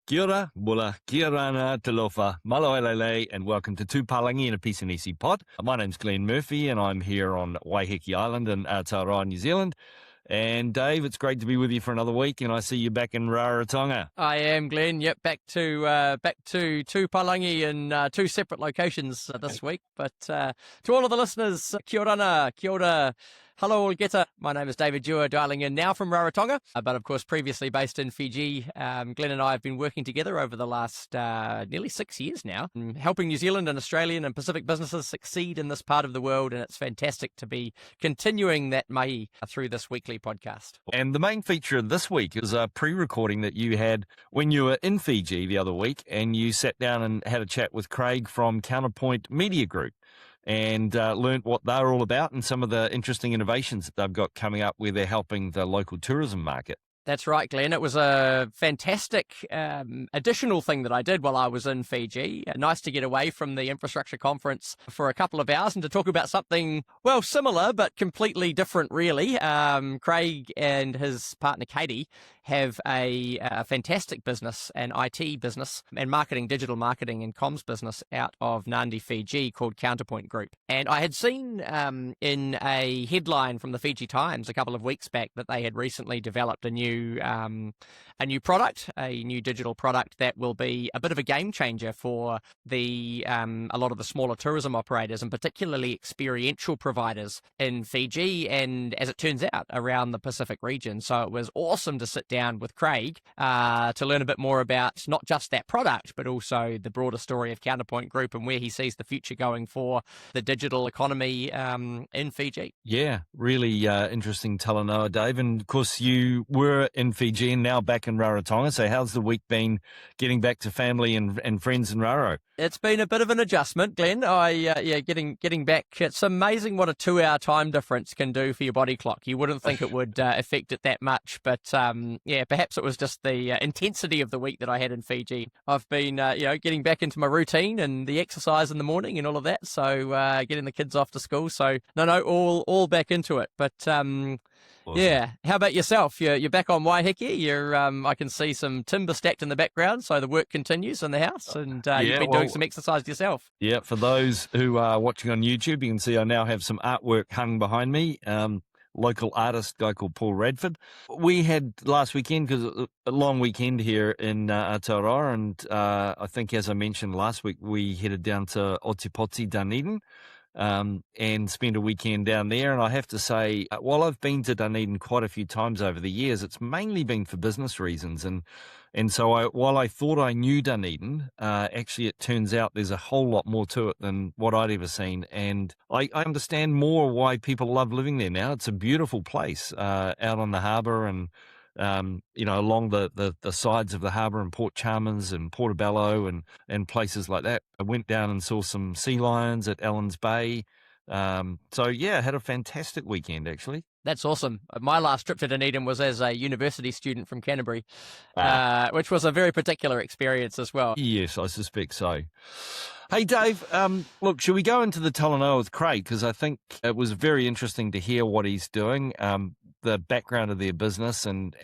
Kia ora, bula, kia rana, talofa, maloelele, and welcome to Two Palagi and a Piece of Nisi Pod. My name's Glenn Murphy, and I'm here on Waiheke Island in Aotearoa, New Zealand. And Dave, it's great to be with you for another week, and I see you back in Rarotonga. I am, Glenn. Yep, back to Two Palagi in two separate locations this week. But to all of the listeners, kia ora, kia ora. Hello, Geta. My name is David Dewar, dialing in now from Rarotonga, but of course previously based in Fiji. Glenn and I have been working together over the last nearly 6 years now, helping New Zealand and Australian and Pacific businesses succeed in this part of the world, and it's fantastic to be continuing that mahi through this weekly podcast. And the main feature of this week is a pre-recording that you had when you were in Fiji the other week, and you sat down and had a chat with Craig from Counterpoint Media Group, and learnt what they're all about and some of the interesting innovations that they've got coming up where they're helping the local tourism market. That's right, Glenn. It was a fantastic additional thing that I did while I was in Fiji. Nice to get away from the infrastructure conference for a couple of hours and to talk about something, well, similar but completely different, really. Craig and his partner, Katie, have a fantastic business, an IT business and digital marketing and comms business out of Nadi, Fiji called Counterpoint Group. And I had seen in a headline from the Fiji Times a couple of weeks back that they had recently developed a new product, a new digital product that will be a bit of a game changer for a lot of the smaller tourism operators and particularly experiential providers in Fiji and, as it turns out, around the Pacific region. So it was awesome to sit down with Craig to learn a bit more about not just that product, but also the broader story of Counterpoint Group and where he sees the future going for the digital economy in Fiji. Yeah, really interesting Talanoa, Dave. And of course, you were in Fiji and now back in Rarotonga. So how's the week been getting back to family and friends in Raro? It's been a bit of an adjustment, Glenn. Getting back. It's amazing what a 2-hour time difference can do for your body clock. You wouldn't think it would affect it that much, but perhaps it was just the intensity of the week that I had in Fiji. I've been, getting back into my routine and the exercise in the morning and all of that. So getting the kids off to school. So all back into it. But Awesome. yeah, how about yourself? You're back on Waiheke. I can see some timber stacked in the background, so the work continues in the house, and you've been doing some exercise yourself. Yeah, for those who are watching on YouTube, you can see I now have some artwork hung behind me. Local artist, guy called Paul Radford. We had last weekend, because a long weekend here in Aotearoa, and I think, as I mentioned last week, we headed down to Otipoti, Dunedin, and spent a weekend down there. And I have to say, while I've been to Dunedin quite a few times over the years, it's mainly been for business reasons. And so while I thought I knew Dunedin, actually it turns out there's a whole lot more to it than what I'd ever seen. And I understand more why people love living there now. It's a beautiful place out on the harbour and along the sides of the harbour and Port Chalmers and Portobello and places like that. I went down and saw some sea lions at Allen's Bay. So yeah, had a fantastic weekend actually. That's awesome. My last trip to Dunedin was as a university student from Canterbury, which was a very particular experience as well. Yes, I suspect so. Hey, Dave, look, should we go into the Talanoa with Craig? Because I think it was very interesting to hear what he's doing, the background of their business and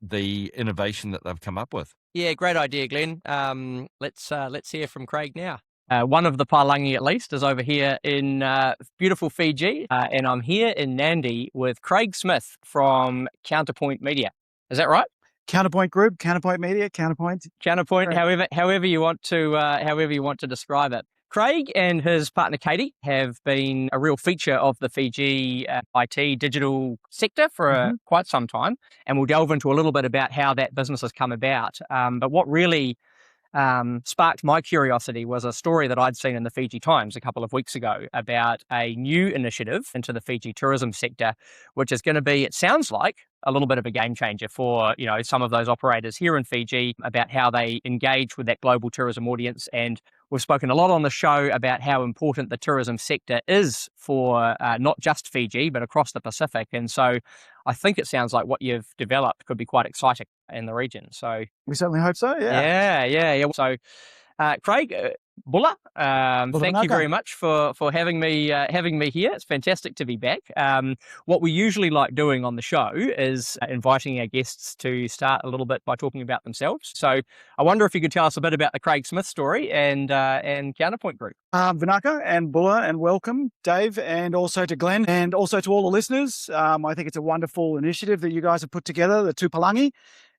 the innovation that they've come up with. Yeah, great idea, Glenn. Let's hear from Craig now. One of the Palagi, at least, is over here in beautiful Fiji, and I'm here in Nadi with Craig Smith from Counterpoint Media. Is that right? Counterpoint Group, Counterpoint Media, Counterpoint. Counterpoint, right. however you want to describe it. Craig and his partner Katie have been a real feature of the Fiji IT digital sector for quite some time, and we'll delve into a little bit about how that business has come about. But what really sparked my curiosity was a story that I'd seen in the Fiji Times a couple of weeks ago about a new initiative into the Fiji tourism sector, which is going to be, it sounds like, a little bit of a game changer for, some of those operators here in Fiji about how they engage with that global tourism audience. And we've spoken a lot on the show about how important the tourism sector is for not just Fiji, but across the Pacific. And so I think it sounds like what you've developed could be quite exciting in the region. So we certainly hope so. Yeah. Yeah. So, Craig, Bulla, Bulla thank you Vanaka. very much for having me here. It's fantastic to be back. What we usually like doing on the show is inviting our guests to start a little bit by talking about themselves. So I wonder if you could tell us a bit about the Craig Smith story and Counterpoint Group. Vanaka and Bulla, and welcome, Dave, and also to Glen, and also to all the listeners. I think it's a wonderful initiative that you guys have put together, the Palagi.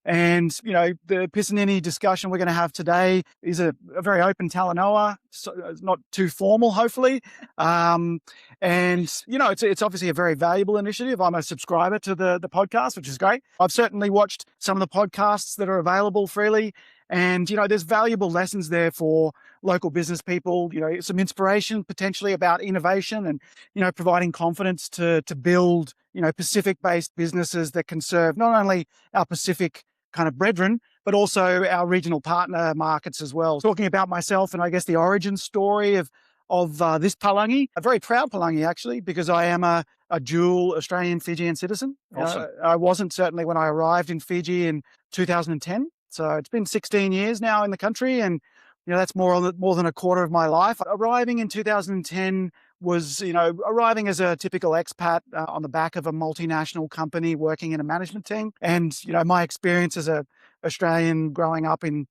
And, the Pissanini discussion we're going to have today is a very open Talanoa, so it's not too formal, hopefully. And, it's obviously a very valuable initiative. I'm a subscriber to the podcast, which is great. I've certainly watched some of the podcasts that are available freely. And, there's valuable lessons there for local business people, some inspiration potentially about innovation and, providing confidence to build, Pacific-based businesses that can serve not only our Pacific kind of brethren, but also our regional partner markets as well. Talking about myself and I guess the origin story of this Palagi, a very proud Palagi actually, because I am a dual Australian Fijian citizen. Awesome. I wasn't certainly when I arrived in Fiji in 2010. So it's been 16 years now in the country, and that's more than a quarter of my life. Arriving in 2010 was, arriving as a typical expat on the back of a multinational company working in a management team. And, my experience as a Australian growing up in,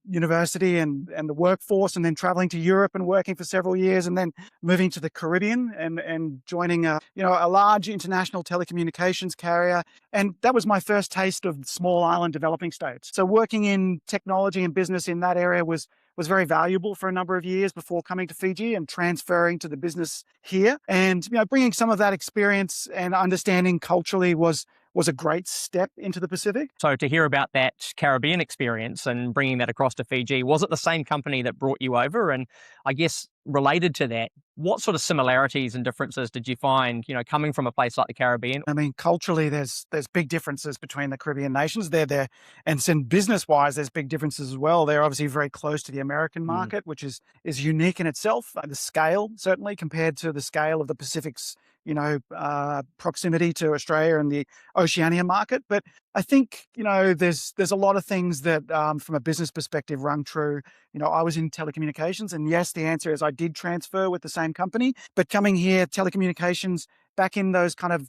university and the workforce, and then traveling to Europe and working for several years, and then moving to the Caribbean and joining a large international telecommunications carrier. And that was my first taste of small island developing states. So working in technology and business in that area was very valuable for a number of years before coming to Fiji and transferring to the business here. And, bringing some of that experience and understanding culturally was a great step into the Pacific. So to hear about that Caribbean experience and bringing that across to Fiji, was it the same company that brought you over? And I guess related to that, what sort of similarities and differences did you find, coming from a place like the Caribbean? I mean, culturally, there's big differences between the Caribbean nations. They're there, and business-wise, there's big differences as well. They're obviously very close to the American market, which is unique in itself. The scale, certainly, compared to the scale of the Pacific's, proximity to Australia and the Oceania market. But I think, there's a lot of things that, from a business perspective, rung true. I was in telecommunications, and yes, the answer is I did transfer with the same company. But coming here, telecommunications, back in those kind of,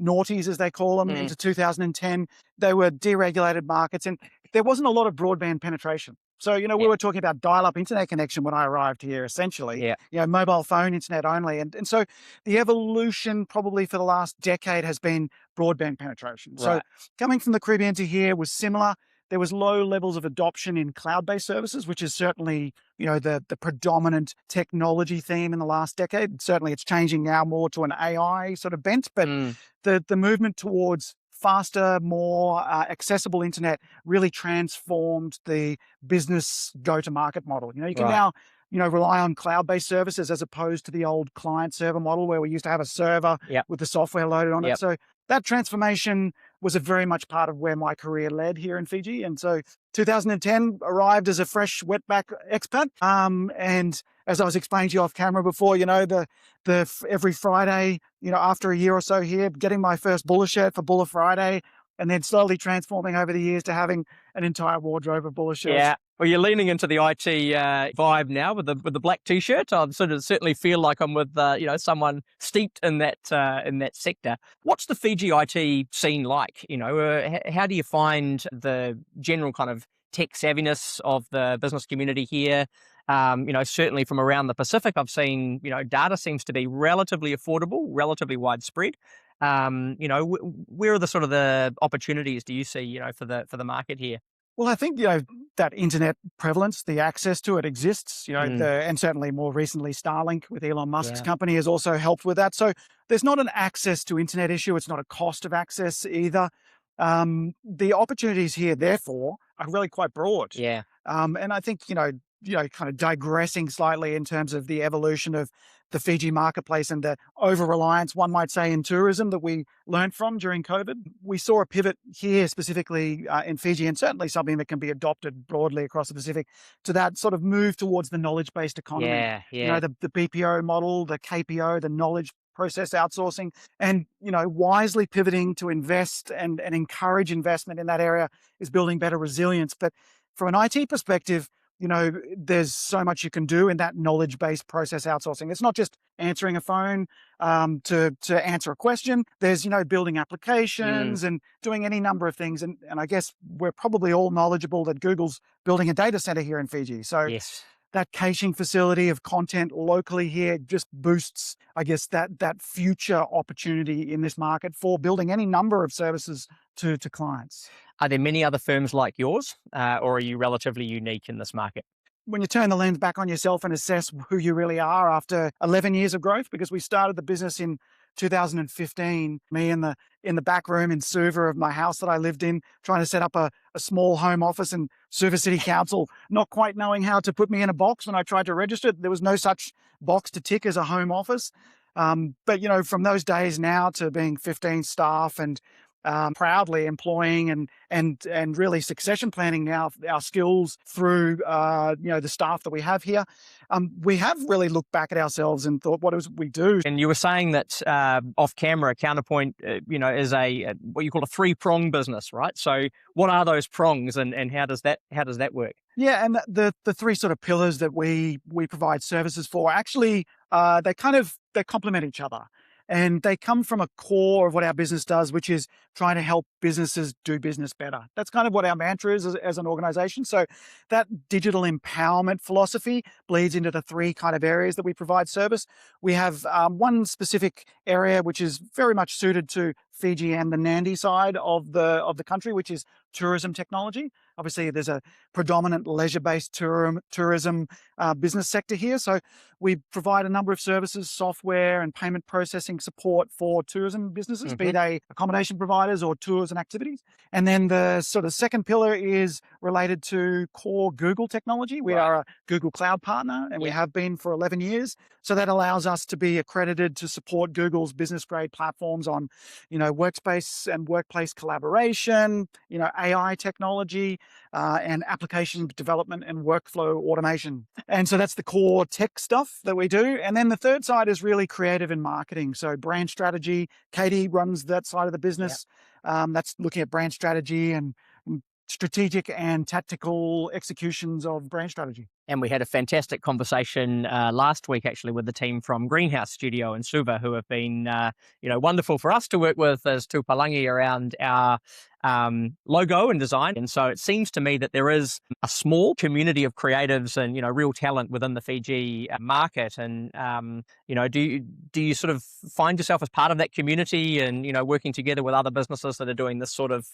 noughties, as they call them, into 2010, they were deregulated markets, and there wasn't a lot of broadband penetration. So, we were talking about dial-up internet connection when I arrived here, essentially. Yeah. Mobile phone internet only. And so the evolution probably for the last decade has been broadband penetration. Right. So coming from the Caribbean to here was similar. There was low levels of adoption in cloud-based services, which is certainly, the predominant technology theme in the last decade. Certainly it's changing now more to an AI sort of bent, but the movement towards faster, more accessible internet really transformed the business go-to-market model. You can now, rely on cloud-based services as opposed to the old client-server model where we used to have a server with the software loaded on it. So that transformation was a very much part of where my career led here in Fiji. And so 2010 arrived as a fresh wetback expat. And as I was explaining to you off camera before, every Friday, after a year or so here, getting my first Bulla shirt for Bulla Friday, and then slowly transforming over the years to having an entire wardrobe of Bulla shirts. Yeah. Well, you're leaning into the IT vibe now with the black t-shirt. I certainly feel like I'm with someone steeped in that sector. What's the Fiji IT scene like? How do you find the general kind of tech savviness of the business community here? Certainly from around the Pacific, I've seen data seems to be relatively affordable, relatively widespread. Where are the sort of the opportunities do you see for the market here? Well, I think, that internet prevalence, the access to it exists, and certainly more recently Starlink with Elon Musk's company has also helped with that. So there's not an access to internet issue. It's not a cost of access either. The opportunities here, therefore, are really quite broad. Yeah. And I think, kind of digressing slightly in terms of the evolution of the Fiji marketplace and the over-reliance, one might say, in tourism that we learned from during COVID. We saw a pivot here specifically in Fiji, and certainly something that can be adopted broadly across the Pacific, to that sort of move towards the knowledge-based economy. Yeah. The BPO model, the KPO, the knowledge process outsourcing, and wisely pivoting to invest and encourage investment in that area is building better resilience. But from an IT perspective, there's so much you can do in that knowledge-based process outsourcing. It's not just answering a phone to answer a question. There's, building applications and doing any number of things. And I guess we're probably all knowledgeable that Google's building a data center here in Fiji. So Yes. that caching facility of content locally here just boosts, I guess, that future opportunity in this market for building any number of services to clients. Are there many other firms like yours, or are you relatively unique in this market? When you turn the lens back on yourself and assess who you really are after 11 years of growth, because we started the business in 2015, me in the back room in Suva of my house that I lived in, trying to set up a small home office in Suva City Council, not quite knowing how to put me in a box when I tried to register. There was no such box to tick as a home office. But, from those days now to being 15 staff and proudly employing and really succession planning now our skills through the staff that we have here. We have really looked back at ourselves and thought, what is we do? And you were saying that off camera, Counterpoint, is a what you call a 3-prong business, right? So what are those prongs, and how does that work? Yeah, and the 3 sort of pillars that we provide services for actually they complement each other. And they come from a core of what our business does, which is trying to help businesses do business better. That's kind of what our mantra is as an organization. So that digital empowerment philosophy bleeds into the 3 kind of areas that we provide service. We have one specific area which is very much suited to Fiji and the Nandi side of the country, which is tourism technology. Obviously, there's a predominant leisure-based tourism business sector here. So we provide a number of services, software and payment processing support for tourism businesses, be they accommodation providers or tours and activities. And then the sort of second pillar is related to core Google technology. We are a Google Cloud partner, and we have been for 11 years. So that allows us to be accredited to support Google's business-grade platforms on, workspace and workplace collaboration, AI technology, and application development and workflow automation. And so that's the core tech stuff that we do. And then the third side is really creative and marketing. So brand strategy. Katie runs that side of the business. That's looking at brand strategy and strategic and tactical executions of brand strategy. And we had a fantastic conversation last week, actually, with the team from Greenhouse Studio in Suva, who have been, wonderful for us to work with as Palagi around our logo and design. And so it seems to me that there is a small community of creatives and, real talent within the Fiji market. And, do you sort of find yourself as part of that community and, working together with other businesses that are doing this sort of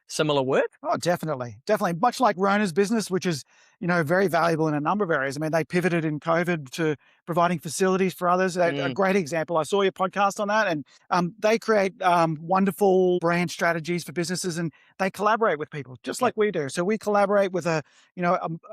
similar work? Oh, definitely. Definitely. Much like Rona's business, which is, very valuable in a number of areas. I mean, they pivoted in COVID to providing facilities for others. A great example. I saw your podcast on that, and they create wonderful brand strategies for businesses, and they collaborate with people just like we do. So we collaborate with a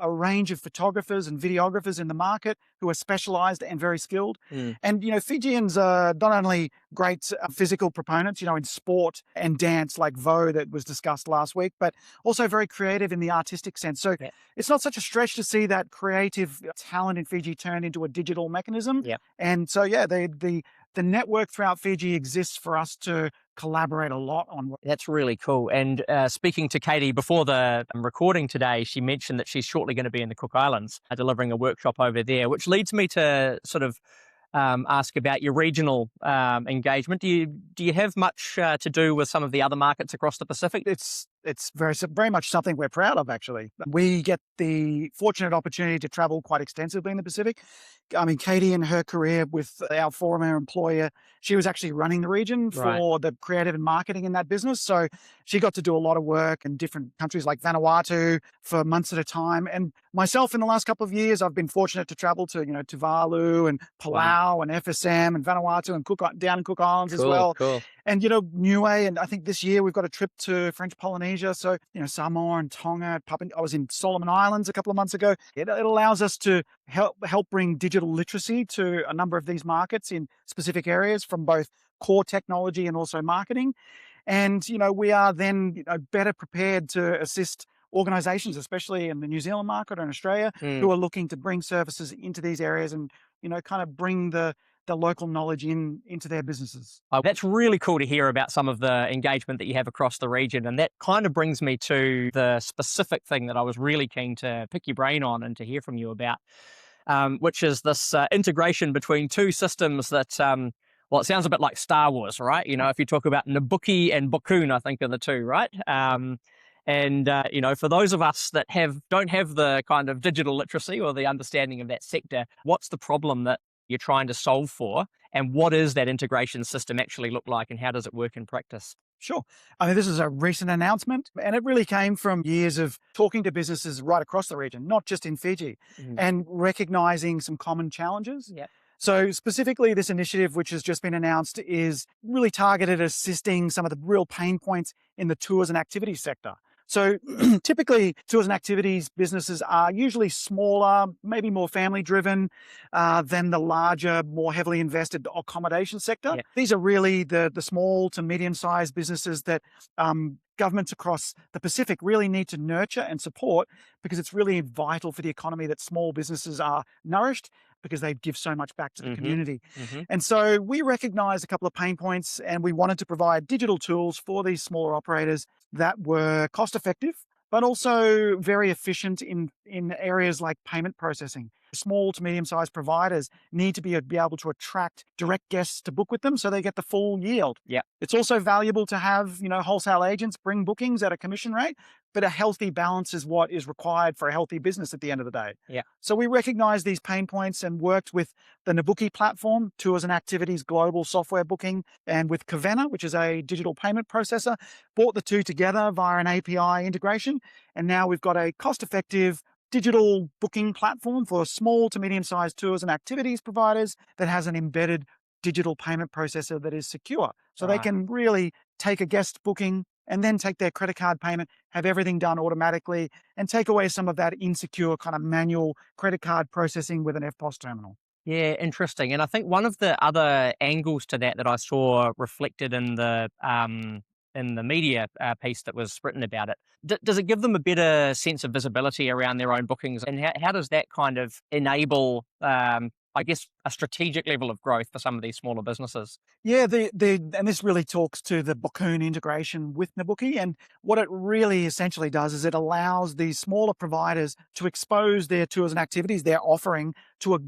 range of photographers and videographers in the market who are specialized and very skilled. And, Fijians are not only great physical proponents, in sport and dance like Vo that was discussed last week, but also very creative in the artistic sense. So it's not such a stretch to see that creative talent in Fiji turned into a digital mechanism. And so, the network throughout Fiji exists for us to collaborate a lot on. That's really cool. And speaking to Katie before the recording today, she mentioned that she's shortly going to be in the Cook Islands delivering a workshop over there, which leads me to sort of ask about your regional engagement. Do you have much to do with some of the other markets across the Pacific? It's very much something we're proud of, actually. We get the fortunate opportunity to travel quite extensively in the Pacific. I mean, Katie, in her career with our former employer, she was actually running the region for the creative and marketing in that business. So she got to do a lot of work in different countries like Vanuatu for months at a time. And myself, in the last couple of years, I've been fortunate to travel to, Tuvalu and Palau and FSM and Vanuatu and down in Cook Islands as well. Cool. And, Niue, and I think this year we've got a trip to French Polynesia. So, Samoa and Tonga. I was in Solomon Islands a couple of months ago. It allows us to help bring digital literacy to a number of these markets in specific areas from both core technology and also marketing. And, we are then better prepared to assist organizations, especially in the New Zealand market or in Australia, who are looking to bring services into these areas and, kind of bring the the local knowledge into their businesses. Oh, that's really cool to hear about some of the engagement that you have across the region. And that kind of brings me to the specific thing that I was really keen to pick your brain on and to hear from you about, which is this integration between two systems that, well, it sounds a bit like Star Wars, right? You know, if you talk about Nabuki and Bokoon, I think are the two, right? And you know, for those of us that don't have the kind of digital literacy or the understanding of that sector, what's the problem that you're trying to solve for, and what does that integration system actually look like, and how does it work in practice? Sure. I mean, this is a recent announcement, and it really came from years of talking to businesses right across the region, not just in Fiji, and recognizing some common challenges. Yeah. So specifically, this initiative, which has just been announced, is really targeted at assisting some of the real pain points in the tours and activities sector. So typically, tours and activities businesses are usually smaller, maybe more family driven than the larger, more heavily invested accommodation sector. Yeah. These are really the small to medium sized businesses that governments across the Pacific really need to nurture and support, because it's really vital for the economy that small businesses are nourished, because they give so much back to the community. And so we recognized a couple of pain points, and we wanted to provide digital tools for these smaller operators that were cost effective, but also very efficient in areas like payment processing. Small to medium-sized providers need to be able to attract direct guests to book with them, so they get the full yield. Yeah. It's also valuable to have, wholesale agents bring bookings at a commission rate, but a healthy balance is what is required for a healthy business at the end of the day. Yeah. So we recognized these pain points and worked with the Nabuki platform, Tours and Activities Global Software Booking, and with Kavenna, which is a digital payment processor, brought the two together via an API integration. And now we've got a cost-effective digital booking platform for small to medium-sized tours and activities providers that has an embedded digital payment processor that is secure. So they can really take a guest booking and then take their credit card payment, have everything done automatically, and take away some of that insecure kind of manual credit card processing with an FPOS terminal. Yeah, interesting. And I think one of the other angles to that I saw reflected in the media piece that was written about it, does it give them a better sense of visibility around their own bookings? And how does that kind of enable, I guess, a strategic level of growth for some of these smaller businesses? Yeah, and this really talks to the Bokoon integration with Nabuki. And what it really essentially does is it allows these smaller providers to expose their tours and activities they're offering to a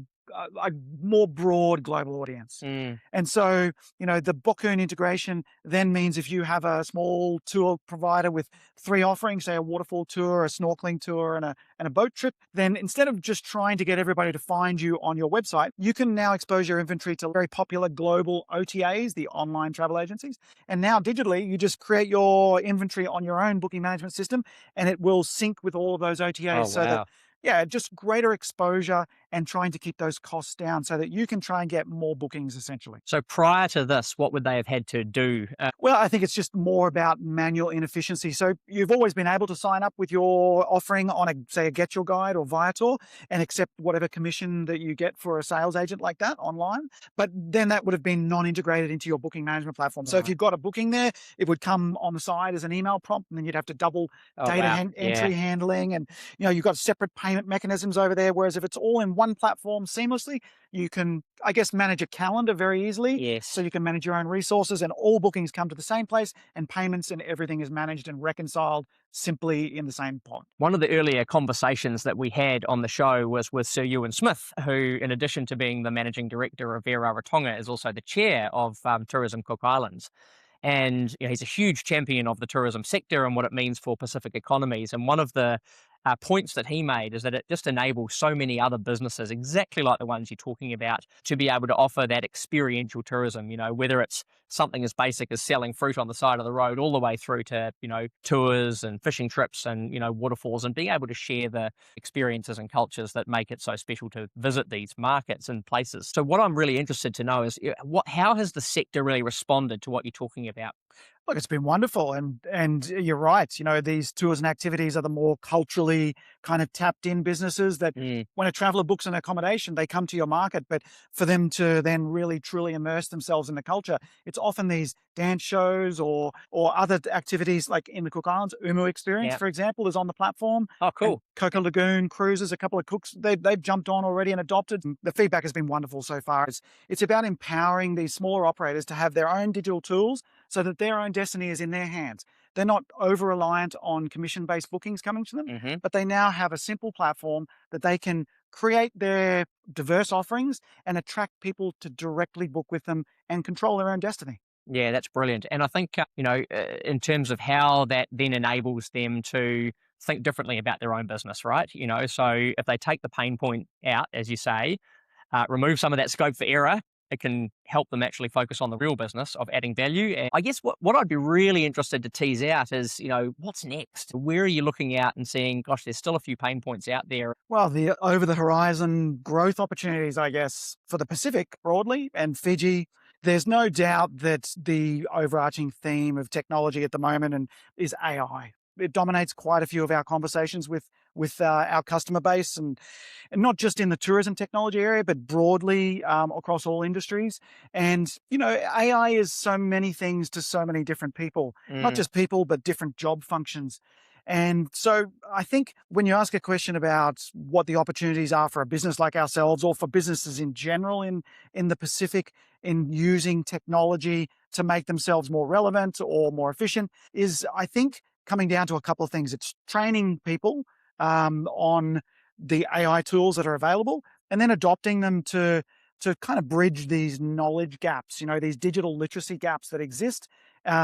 more broad global audience. And so, the Bokoon integration then means if you have a small tour provider with 3 offerings, say a waterfall tour, a snorkeling tour, and a boat trip, then instead of just trying to get everybody to find you on your website, you can now expose your inventory to very popular global OTAs, the online travel agencies. And now digitally, you just create your inventory on your own booking management system, and it will sync with all of those OTAs. That just greater exposure and trying to keep those costs down so that you can try and get more bookings, essentially. So prior to this, what would they have had to do? Well, I think it's just more about manual inefficiency. So you've always been able to sign up with your offering on a Get Your Guide or Viator and accept whatever commission that you get for a sales agent like that online. But then that would have been non-integrated into your booking management platform. So if you've got a booking there, it would come on the side as an email prompt, and then you'd have to double entry handling. And, you've got separate payment mechanisms over there. Whereas if it's all in one platform seamlessly, you can, I guess, manage a calendar very easily. Yes. So you can manage your own resources, and all bookings come to the same place, and payments and everything is managed and reconciled simply in the same pot. One of the earlier conversations that we had on the show was with Sir Ewan Smith, who, in addition to being the managing director of Air Rarotonga, is also the chair of Tourism Cook Islands. And he's a huge champion of the tourism sector and what it means for Pacific economies. And one of the points that he made is that it just enables so many other businesses, exactly like the ones you're talking about, to be able to offer that experiential tourism, whether it's something as basic as selling fruit on the side of the road, all the way through to, tours and fishing trips and, waterfalls, and being able to share the experiences and cultures that make it so special to visit these markets and places. So what I'm really interested to know is how has the sector really responded to what you're talking about? Look, it's been wonderful, and you're right. These tours and activities are the more culturally kind of tapped in businesses that when a traveler books an accommodation, they come to your market. But for them to then really truly immerse themselves in the culture, it's often these dance shows or other activities like in the Cook Islands. Umu Experience, Yeah. for example, is on the platform. Oh, And cool. Coca Lagoon Cruises, a couple of cooks, they've jumped on already and adopted. The feedback has been wonderful so far. It's about empowering these smaller operators to have their own digital tools so that their own destiny is in their hands. They're not over-reliant on commission-based bookings coming to them, but they now have a simple platform that they can create their diverse offerings and attract people to directly book with them and control their own destiny. Yeah, that's brilliant. And I think, in terms of how that then enables them to think differently about their own business, right? So if they take the pain point out, as you say, remove some of that scope for error, it can help them actually focus on the real business of adding value. And I guess what I'd be really interested to tease out is, what's next? Where are you looking out and seeing, gosh, there's still a few pain points out there? Well, the over the horizon growth opportunities, I guess, for the Pacific broadly and Fiji, there's no doubt that the overarching theme of technology at the moment is AI. It dominates quite a few of our conversations with our customer base, and not just in the tourism technology area, but broadly across all industries. And AI is so many things to so many different people, not just people, but different job functions. And so I think when you ask a question about what the opportunities are for a business like ourselves or for businesses in general in the Pacific in using technology to make themselves more relevant or more efficient, is I think coming down to a couple of things. It's training people on the AI tools that are available and then adopting them to kind of bridge these knowledge gaps, these digital literacy gaps that exist,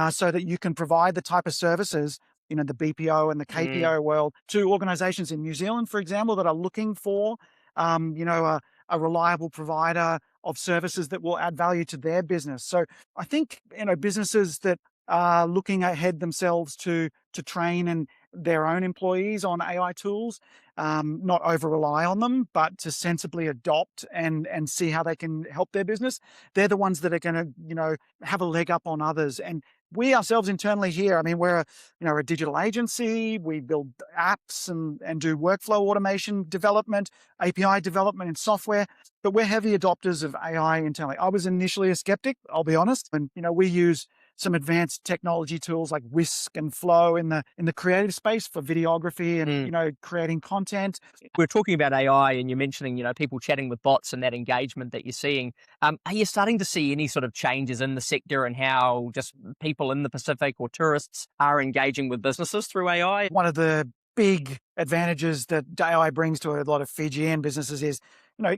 so that you can provide the type of services, the BPO and the KPO world to organizations in New Zealand, for example, that are looking for, a reliable provider of services that will add value to their business. So I think, businesses that are looking ahead themselves to train and their own employees on AI tools, not over rely on them, but to sensibly adopt and see how they can help their business. They're the ones that are going to, have a leg up on others. And we ourselves internally here, I mean, we're a digital agency. We build apps and do workflow automation development, API development and software, but we're heavy adopters of AI internally. I was initially a skeptic, I'll be honest. And, we use some advanced technology tools like Whisk and Flow in the creative space for videography and, creating content. We're talking about AI and you're mentioning, people chatting with bots and that engagement that you're seeing. Are you starting to see any sort of changes in the sector and how just people in the Pacific or tourists are engaging with businesses through AI? One of the big advantages that AI brings to a lot of Fijian businesses is,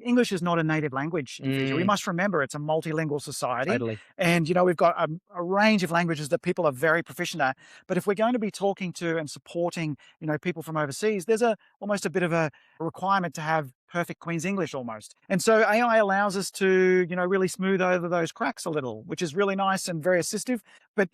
English is not a native language in Fiji. We must remember it's a multilingual society. Totally. And, we've got a range of languages that people are very proficient at. But if we're going to be talking to and supporting, people from overseas, there's almost a bit of a requirement to have perfect Queen's English almost. And so AI allows us to, really smooth over those cracks a little, which is really nice and very assistive. But,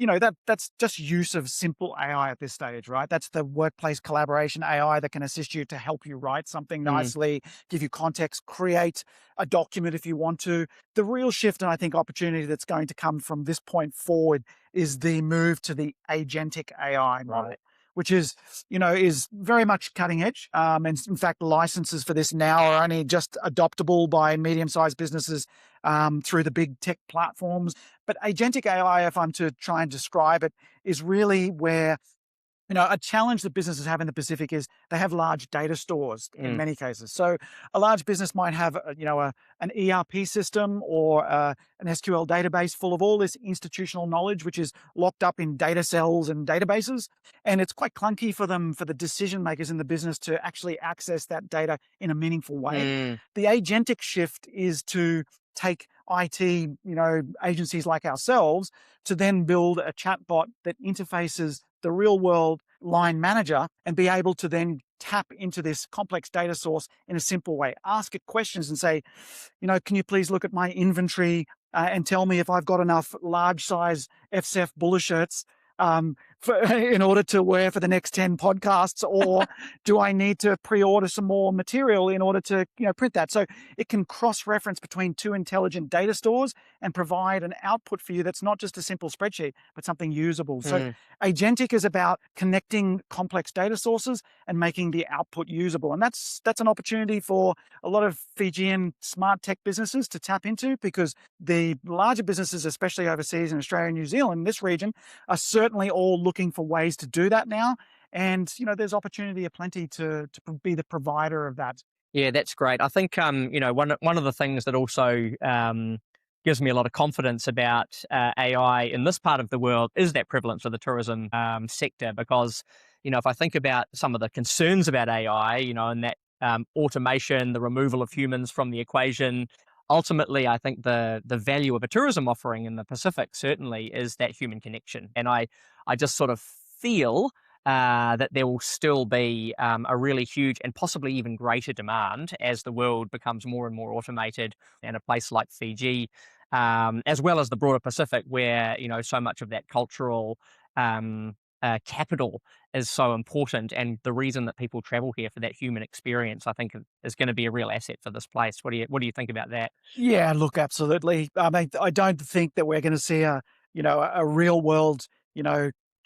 that's just use of simple AI at this stage, right? That's the workplace collaboration AI that can assist you to help you write something nicely, give you context, create a document if you want to. The real shift and I think opportunity that's going to come from this point forward is the move to the agentic AI model. Right. Which is very much cutting edge. And in fact, licenses for this now are only just adoptable by medium-sized businesses through the big tech platforms. But agentic AI, if I'm to try and describe it, is really where a challenge that businesses have in the Pacific is they have large data stores in many cases. So a large business might have, an ERP system or an SQL database full of all this institutional knowledge, which is locked up in data cells and databases. And it's quite clunky for the decision makers in the business to actually access that data in a meaningful way. The agentic shift is to take IT, agencies like ourselves to then build a chatbot that interfaces the real world line manager and be able to then tap into this complex data source in a simple way, ask it questions and say, can you please look at my inventory and tell me if I've got enough large size FCF Buller shirts in order to wear for the next 10 podcasts, or do I need to pre-order some more material in order to print that? So it can cross-reference between two intelligent data stores and provide an output for you that's not just a simple spreadsheet, but something usable. So Agentic is about connecting complex data sources and making the output usable. And that's an opportunity for a lot of Fijian smart tech businesses to tap into, because the larger businesses, especially overseas in Australia and New Zealand, this region, are certainly all looking for ways to do that now. And, there's opportunity aplenty to be the provider of that. Yeah, that's great. I think, one of the things that also gives me a lot of confidence about AI in this part of the world is that prevalence of the tourism sector, because, if I think about some of the concerns about AI, and that automation, the removal of humans from the equation, ultimately, I think the value of a tourism offering in the Pacific certainly is that human connection. And I just sort of feel that there will still be a really huge and possibly even greater demand as the world becomes more and more automated, and a place like Fiji, as well as the broader Pacific, where so much of that cultural capital is so important, and the reason that people travel here for that human experience, I think, is going to be a real asset for this place. What do you think about that? Yeah, look, absolutely. I mean, I don't think that we're going to see a real world,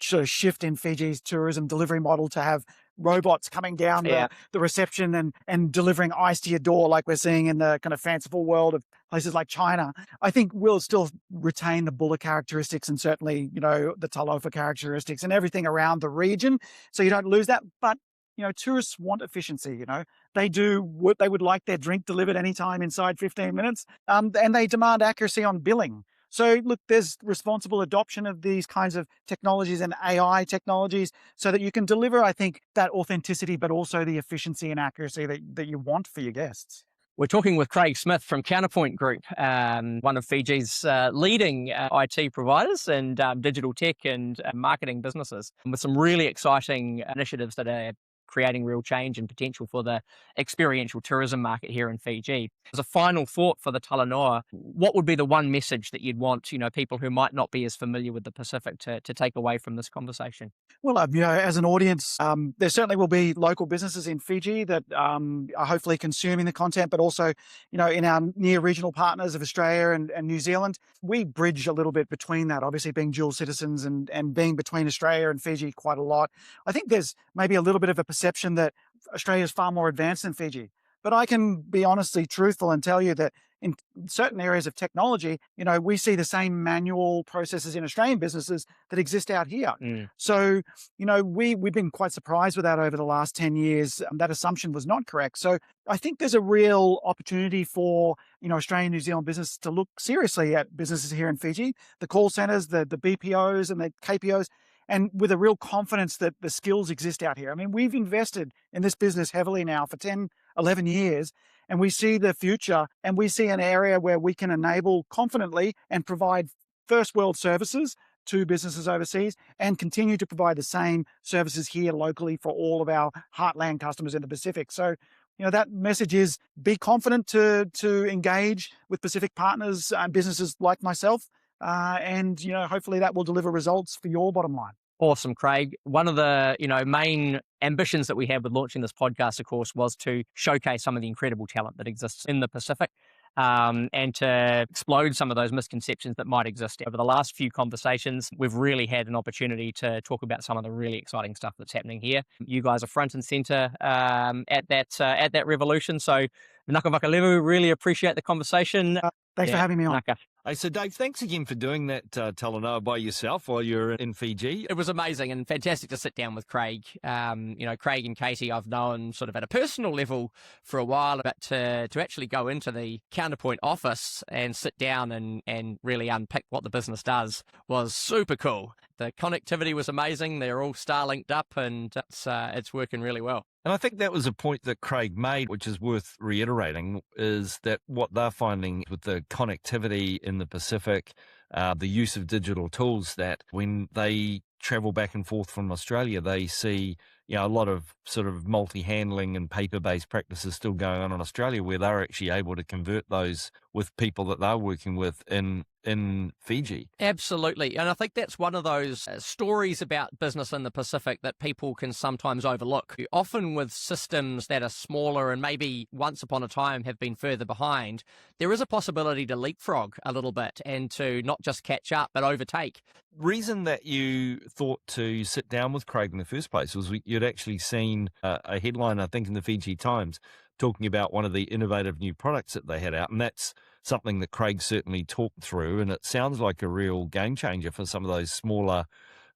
sort of shift in Fiji's tourism delivery model to have robots coming down the reception and delivering ice to your door like we're seeing in the kind of fanciful world of places like China. I think we'll still retain the Bulla characteristics and certainly, the Talofa characteristics and everything around the region. So you don't lose that. But, tourists want efficiency, They would like their drink delivered anytime inside 15 minutes. And they demand accuracy on billing. So look, there's responsible adoption of these kinds of technologies and AI technologies so that you can deliver, I think, that authenticity, but also the efficiency and accuracy that you want for your guests. We're talking with Craig Smith from Counterpoint Group, one of Fiji's leading IT providers and digital tech and marketing businesses, with some really exciting initiatives that are creating real change and potential for the experiential tourism market here in Fiji. As a final thought for the Talanoa, what would be the one message that you'd want, people who might not be as familiar with the Pacific to take away from this conversation? Well, as an audience, there certainly will be local businesses in Fiji that are hopefully consuming the content, but also, in our near regional partners of Australia and New Zealand, we bridge a little bit between that, obviously being dual citizens and being between Australia and Fiji quite a lot. I think there's maybe a little bit of a perception that Australia is far more advanced than Fiji. But I can be honestly truthful and tell you that in certain areas of technology, we see the same manual processes in Australian businesses that exist out here. So, we've been quite surprised with that over the last 10 years. That assumption was not correct. So I think there's a real opportunity for, Australian, New Zealand business to look seriously at businesses here in Fiji, the call centers, the BPOs and the KPOs, and with a real confidence that the skills exist out here. I mean, we've invested in this business heavily now for 10, 11 years, and we see the future, and we see an area where we can enable confidently and provide first world services to businesses overseas and continue to provide the same services here locally for all of our heartland customers in the Pacific. So, that message is be confident to engage with Pacific partners and businesses like myself. And hopefully that will deliver results for your bottom line. Awesome, Craig. One of the main ambitions that we had with launching this podcast, of course, was to showcase some of the incredible talent that exists in the Pacific, and to explode some of those misconceptions that might exist. Over the last few conversations, we've really had an opportunity to talk about some of the really exciting stuff that's happening here. You guys are front and center at that revolution. So, Naka Vakalevu, really appreciate the conversation. Thanks for having me on. Naka. Hey, so Dave, thanks again for doing that Talanoa by yourself while you're in Fiji. It was amazing and fantastic to sit down with Craig. Craig and Katie I've known sort of at a personal level for a while, but to actually go into the Counterpoint office and sit down and really unpick what the business does was super cool. The connectivity was amazing. They're all Starlinked up, and it's working really well. And I think that was a point that Craig made, which is worth reiterating, is that what they're finding with the connectivity in the Pacific, the use of digital tools, that when they travel back and forth from Australia, they see a lot of sort of multi-handling and paper-based practices still going on in Australia, where they're actually able to convert those with people that they're working with in in Fiji. Absolutely. And I think that's one of those stories about business in the Pacific that people can sometimes overlook. Often with systems that are smaller and maybe once upon a time have been further behind, there is a possibility to leapfrog a little bit and to not just catch up, but overtake. Reason that you thought to sit down with Craig in the first place was you'd actually seen a headline, I think, in the Fiji Times talking about one of the innovative new products that they had out. And that's something that Craig certainly talked through. And it sounds like a real game changer for some of those smaller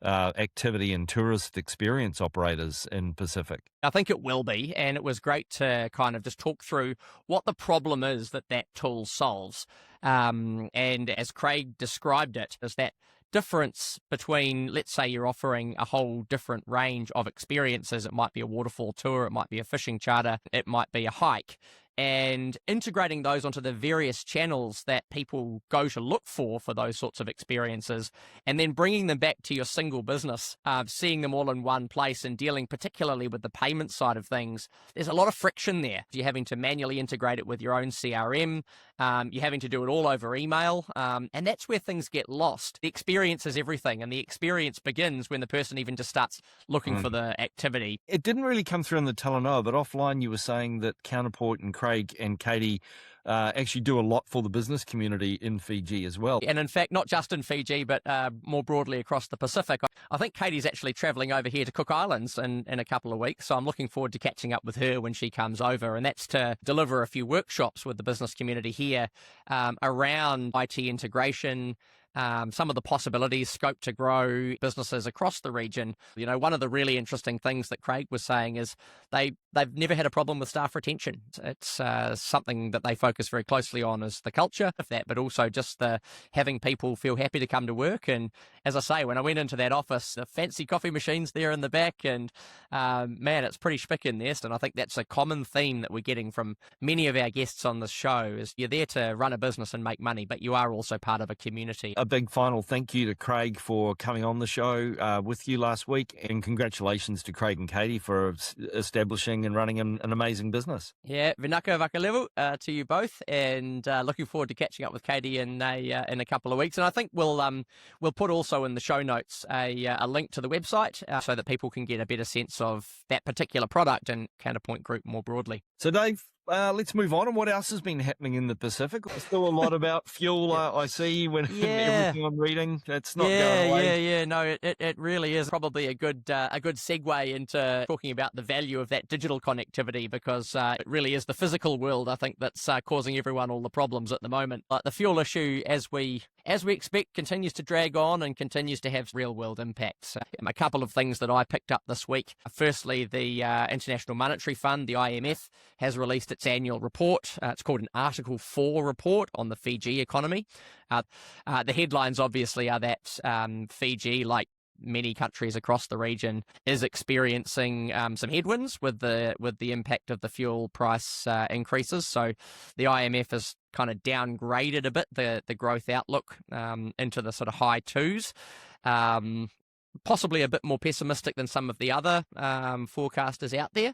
activity and tourist experience operators in Pacific. I think it will be. And it was great to kind of just talk through what the problem is that tool solves. And as Craig described it, is that difference between, let's say you're offering a whole different range of experiences. It might be a waterfall tour, it might be a fishing charter, it might be a hike, and integrating those onto the various channels that people go to look for those sorts of experiences, and then bringing them back to your single business, seeing them all in one place and dealing particularly with the payment side of things. There's a lot of friction there. You're having to manually integrate it with your own CRM. You're having to do it all over email. And that's where things get lost. The experience is everything. And the experience begins when the person even just starts looking for the activity. It didn't really come through in the Talanoa, but offline you were saying that Counterpoint and Craig and Katie actually do a lot for the business community in Fiji as well. And in fact, not just in Fiji, but more broadly across the Pacific. I think Katie's actually travelling over here to Cook Islands in a couple of weeks. So I'm looking forward to catching up with her when she comes over. And that's to deliver a few workshops with the business community here around IT integration, some of the possibilities, scope to grow businesses across the region. You know, one of the really interesting things that Craig was saying is they've never had a problem with staff retention. It's something that they focus very closely on, is the culture of that, but also just the having people feel happy to come to work. And as I say, when I went into that office, the fancy coffee machines there in the back, and man, it's pretty spick in there. And I think that's a common theme that we're getting from many of our guests on this show, is you're there to run a business and make money, but you are also part of a community. A big final thank you to Craig for coming on the show with you last week, and congratulations to Craig and Katie for establishing and running an amazing business. Yeah, vinaka vakalevu to you both, and looking forward to catching up with Katie in a couple of weeks. And I think we'll put also in the show notes a link to the website so that people can get a better sense of that particular product and Counterpoint Group more broadly. So Dave, let's move on. And what else has been happening in the Pacific? There's still a lot about fuel. I see when everything I'm reading, it's not going away. No, it really is probably a good segue into talking about the value of that digital connectivity, because it really is the physical world, I think, that's causing everyone all the problems at the moment. But the fuel issue, as we expect, continues to drag on and continues to have real world impacts. A couple of things that I picked up this week. Firstly, the International Monetary Fund, the IMF, has released its annual report. It's called an Article 4 report on the Fiji economy. The headlines obviously are that Fiji, like many countries across the region, is experiencing some headwinds with the impact of the fuel price increases. So the IMF has kind of downgraded a bit the growth outlook into the sort of high twos. Possibly a bit more pessimistic than some of the other forecasters out there.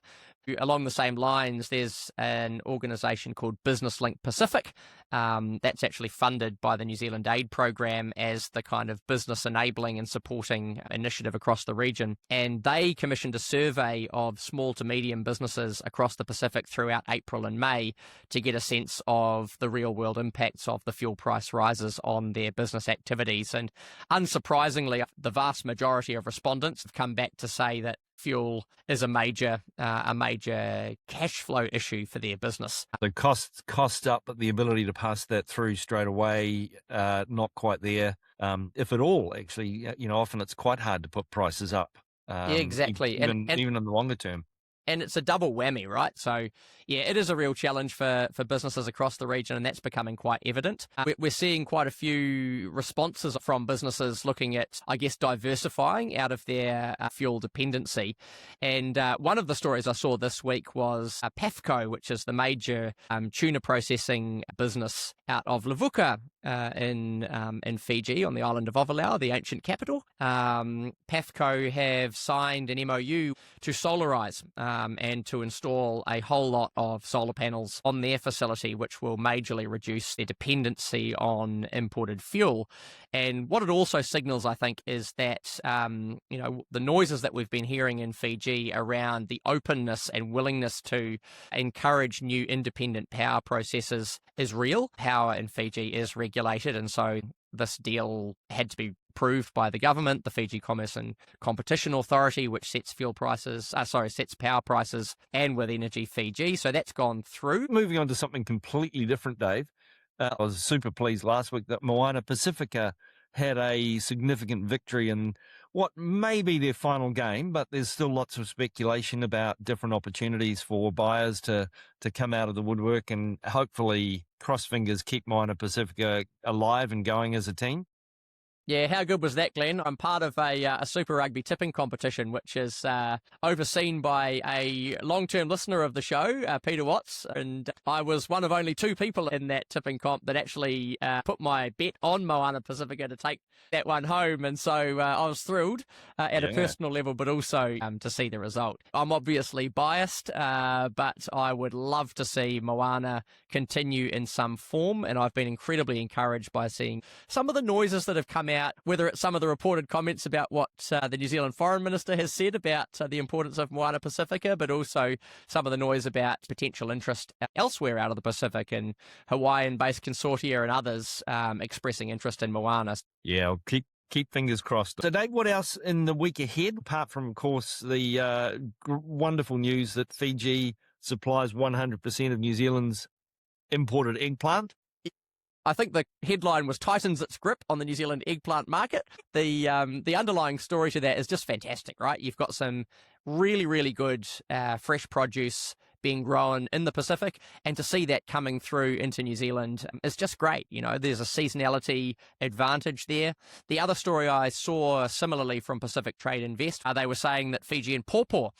Along the same lines, there's an organisation called Business Link Pacific that's actually funded by the New Zealand Aid Program as the kind of business enabling and supporting initiative across the region. And they commissioned a survey of small to medium businesses across the Pacific throughout April and May to get a sense of the real world impacts of the fuel price rises on their business activities. And unsurprisingly, the vast majority of respondents have come back to say that fuel is a major cash flow issue for their business. The cost up, but the ability to pass that through straight away, not quite there, if at all. Actually, often it's quite hard to put prices up. Yeah, exactly, even in the longer term. And it's a double whammy, right? So, yeah, it is a real challenge for businesses across the region, and that's becoming quite evident. We're seeing quite a few responses from businesses looking at, I guess, diversifying out of their fuel dependency. And one of the stories I saw this week was PAFCO, which is the major tuna processing business out of Levuka in Fiji, on the island of Ovalau, the ancient capital. PAFCO have signed an MOU to solarize and to install a whole lot of solar panels on their facility, which will majorly reduce their dependency on imported fuel. And what it also signals, I think, is that, the noises that we've been hearing in Fiji around the openness and willingness to encourage new independent power processes is real. Power in Fiji is regulated, and so this deal had to be approved by the government, the Fiji Commerce and Competition Authority, which sets sets power prices, and with Energy Fiji. So that's gone through. Moving on to something completely different, Dave. I was super pleased last week that Moana Pacifica had a significant victory in what may be their final game, but there's still lots of speculation about different opportunities for buyers to come out of the woodwork, and hopefully, cross fingers, keep Moana Pacifica alive and going as a team. Yeah, how good was that, Glenn? I'm part of a Super Rugby tipping competition, which is overseen by a long-term listener of the show, Peter Watts, and I was one of only 2 people in that tipping comp that actually put my bet on Moana Pacifica to take that one home, and so I was thrilled at a personal level, but also to see the result. I'm obviously biased, but I would love to see Moana continue in some form, and I've been incredibly encouraged by seeing some of the noises that have come out, whether it's some of the reported comments about what the New Zealand Foreign Minister has said about the importance of Moana Pacifica, but also some of the noise about potential interest elsewhere out of the Pacific, and Hawaiian-based consortia and others expressing interest in Moana. Yeah, I'll keep fingers crossed. So, Dave, what else in the week ahead, apart from, of course, the wonderful news that Fiji supplies 100% of New Zealand's imported eggplant? I think the headline was tightens its grip on the New Zealand eggplant market. The underlying story to that is just fantastic, right? You've got some really, really good fresh produce being grown in the Pacific, and to see that coming through into New Zealand is just great. There's a seasonality advantage there. The other story I saw similarly from Pacific Trade Invest, they were saying that Fijian pawpaw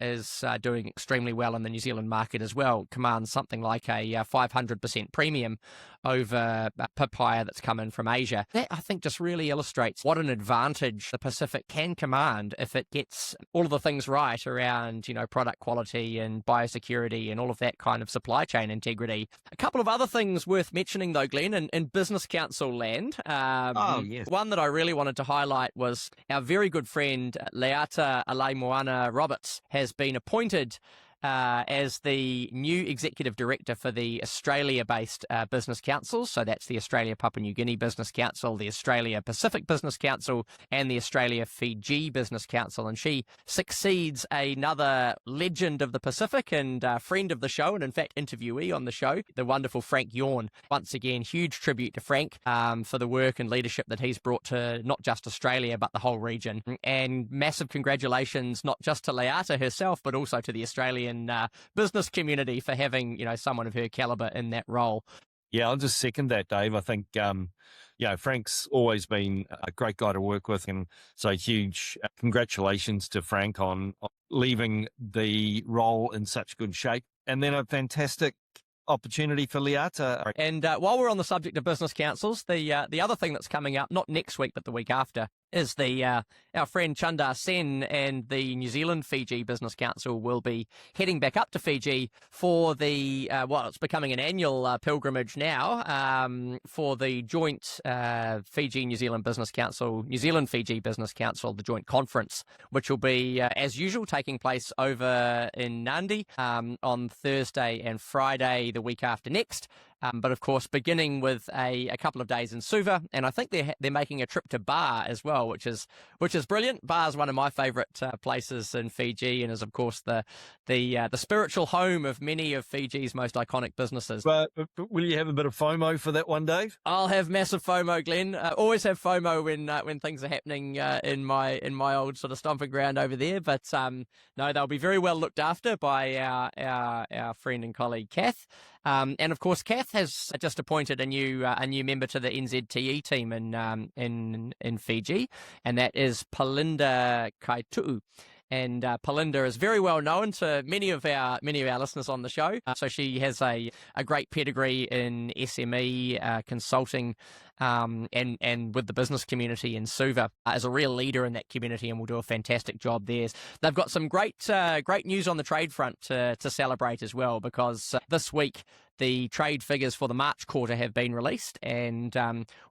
is doing extremely well in the New Zealand market as well, commands something like a 500% premium over papaya that's come in from Asia. That, I think, just really illustrates what an advantage the Pacific can command if it gets all of the things right around, product quality and biosecurity and all of that kind of supply chain integrity. A couple of other things worth mentioning, though, Glenn, in Business Council land. Yes. One that I really wanted to highlight was our very good friend Leata Alaimoana Roberts has been appointed as the new executive director for the Australia-based business councils. So that's the Australia Papua New Guinea Business Council, the Australia Pacific Business Council, and the Australia Fiji Business Council. And she succeeds another legend of the Pacific and friend of the show, and in fact interviewee on the show, the wonderful Frank Yorn. Once again, huge tribute to Frank for the work and leadership that he's brought to not just Australia but the whole region. And massive congratulations not just to Leata herself, but also to the Australian business community for having someone of her caliber in that role. Yeah, I'll just second that, Dave. I think Frank's always been a great guy to work with, and so huge congratulations to Frank on leaving the role in such good shape, and then a fantastic opportunity for Leata. And while we're on the subject of business councils, the other thing that's coming up, not next week but the week after, is our friend Chandar Sen and the New Zealand Fiji Business Council will be heading back up to Fiji for the, it's becoming an annual pilgrimage now, for the joint Fiji New Zealand Business Council, New Zealand Fiji Business Council, the joint conference, which will be, as usual, taking place over in Nandi on Thursday and Friday the week after next. But of course, beginning with a couple of days in Suva, and I think they're making a trip to Bar as well, which is brilliant. Bar is one of my favourite places in Fiji, and is of course the spiritual home of many of Fiji's most iconic businesses. But will you have a bit of FOMO for that one, Dave? I'll have massive FOMO, Glenn. Always have FOMO when things are happening in my old sort of stomping ground over there. But no, they'll be very well looked after by our friend and colleague Kath. And of course, Kath has just appointed a new member to the NZTE team in Fiji, and that is Palinda Kaitu'u. And Palinda is very well known to many of our listeners on the show. So she has a great pedigree in SME consulting and with the business community in Suva as a real leader in that community, and will do a fantastic job there. They've got some great news on the trade front to celebrate as well, because this week the trade figures for the March quarter have been released, and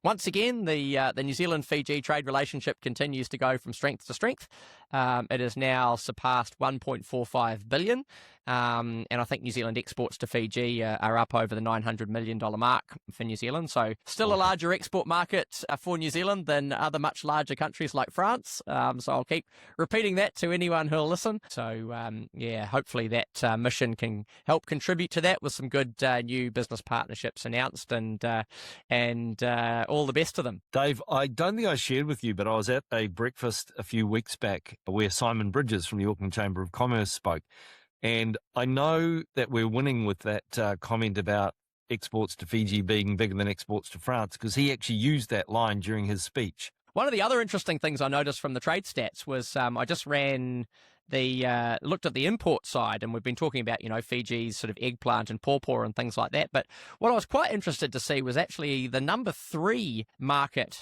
once again the New Zealand-Fiji trade relationship continues to go from strength to strength. It has now surpassed 1.45 billion, and I think New Zealand exports to Fiji are up over the $900 million mark for New Zealand, so still a larger export market for New Zealand than other much larger countries like France. So I'll keep repeating that to anyone who'll listen. So yeah, hopefully that mission can help contribute to that with some good new business partnerships announced, and all the best to them. Dave, I don't think I shared with you, but I was at a breakfast a few weeks back where Simon Bridges from the Auckland Chamber of Commerce spoke. And I know that we're winning with that comment about exports to Fiji being bigger than exports to France, because he actually used that line during his speech. One of the other interesting things I noticed from the trade stats was I just looked at the import side, and we've been talking about, Fiji's sort of eggplant and pawpaw and things like that. But what I was quite interested to see was actually the number 3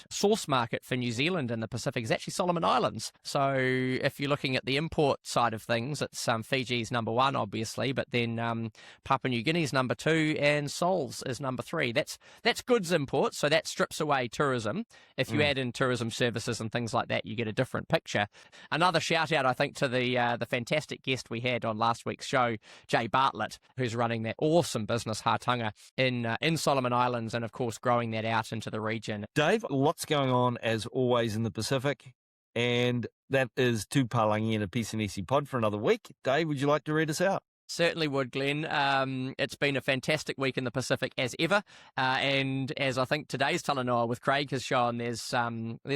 source market for New Zealand in the Pacific is actually Solomon Islands. So if you're looking at the import side of things, it's Fiji's number 1, obviously, but then Papua New Guinea's number 2 and Sol's is number 3. That's goods imports, so that strips away tourism. If you add in tourism services and things like that, you get a different picture. Another shout out, I think, to the fantastic guest we had on last week's show, Jay Bartlett, who's running that awesome business Rarotonga in Solomon Islands, and of course growing that out into the region. Dave, lots going on as always in the Pacific, and that is Tu Palagi in a Pisanesi pod for another week. Dave, would you like to read us out? Certainly would, Glenn. It's been a fantastic week in the Pacific as ever, and as I think today's Talanoa with Craig has shown, there's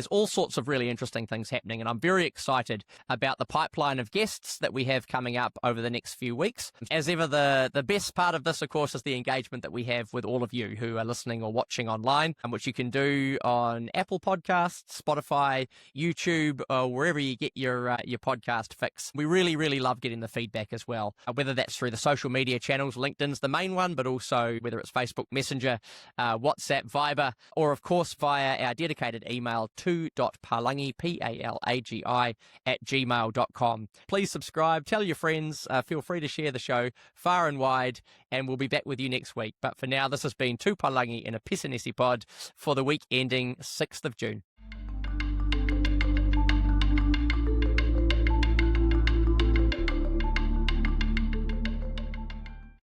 all sorts of really interesting things happening, and I'm very excited about the pipeline of guests that we have coming up over the next few weeks. As ever, the best part of this, of course, is the engagement that we have with all of you who are listening or watching online, which you can do on Apple Podcasts, Spotify, YouTube, or wherever you get your podcast fix. We really, really love getting the feedback as well, whether that's through the social media channels. LinkedIn's the main one, but also whether it's Facebook Messenger, WhatsApp, Viber, or of course via our dedicated email to.palagi, Palagi, @gmail.com. Please subscribe, tell your friends, feel free to share the show far and wide, and we'll be back with you next week. But for now, this has been Tu Palagi in a Pisanesi pod for the week ending 6th of June.